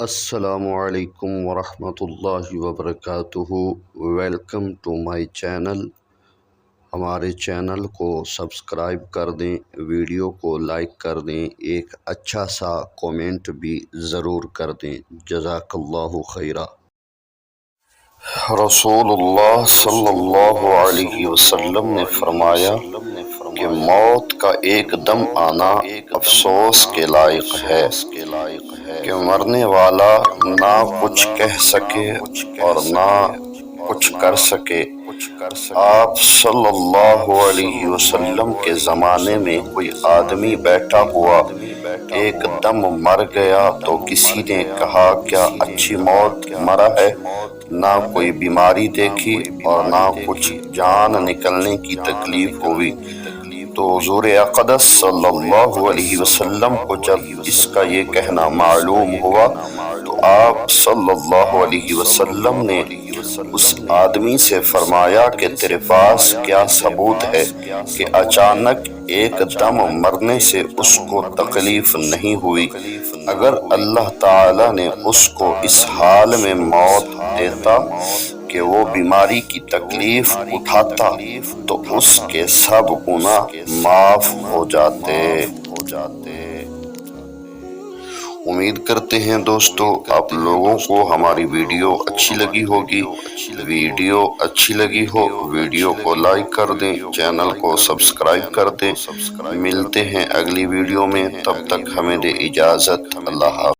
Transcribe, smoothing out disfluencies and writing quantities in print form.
السلام علیکم ورحمۃ اللہ وبرکاتہ۔ Welcome to my channel. ہمارے چینل کو سبسکرائب کر دیں، ویڈیو کو لائک کر دیں، ایک اچھا سا کومنٹ بھی ضرور کر دیں۔ جزاک اللہ خیرہ۔ رسول اللہ صلی اللہ علیہ وسلم نے فرمایا کہ موت کا ایک دم آنا افسوس کے لائق ہے کہ مرنے والا نہ کچھ کہہ سکے اور نہ کچھ کر سکے۔ آپ صلی اللہ علیہ وسلم کے زمانے میں کوئی آدمی بیٹھا ہوا ایک دم مر گیا تو کسی نے کہا کیا اچھی موت مرا ہے؟ نہ کوئی بیماری دیکھی اور نہ کچھ جان نکلنے کی تکلیف ہوئی۔ تو حضور اقدس صلی اللہ علیہ وسلم کو جب اس کا یہ کہنا معلوم ہوا تو آپ صلی اللہ علیہ وسلم نے اس آدمی سے فرمایا کہ تیرے پاس کیا ثبوت ہے کہ اچانک ایک دم مرنے سے اس کو تکلیف نہیں ہوئی؟ اگر اللہ تعالی نے اس کو اس حال میں موت دیتا کہ وہ بیماری کی تکلیف اٹھاتا تو اس کے سب گناہ معاف ہو جاتے۔ امید کرتے ہیں دوستو آپ لوگوں کو ہماری ویڈیو اچھی لگی ہوگی۔ ویڈیو اچھی لگی ہو ویڈیو کو لائک کر دیں، چینل کو سبسکرائب کر دیں۔ ملتے ہیں اگلی ویڈیو میں، تب تک ہمیں دے اجازت۔ اللہ حافظ۔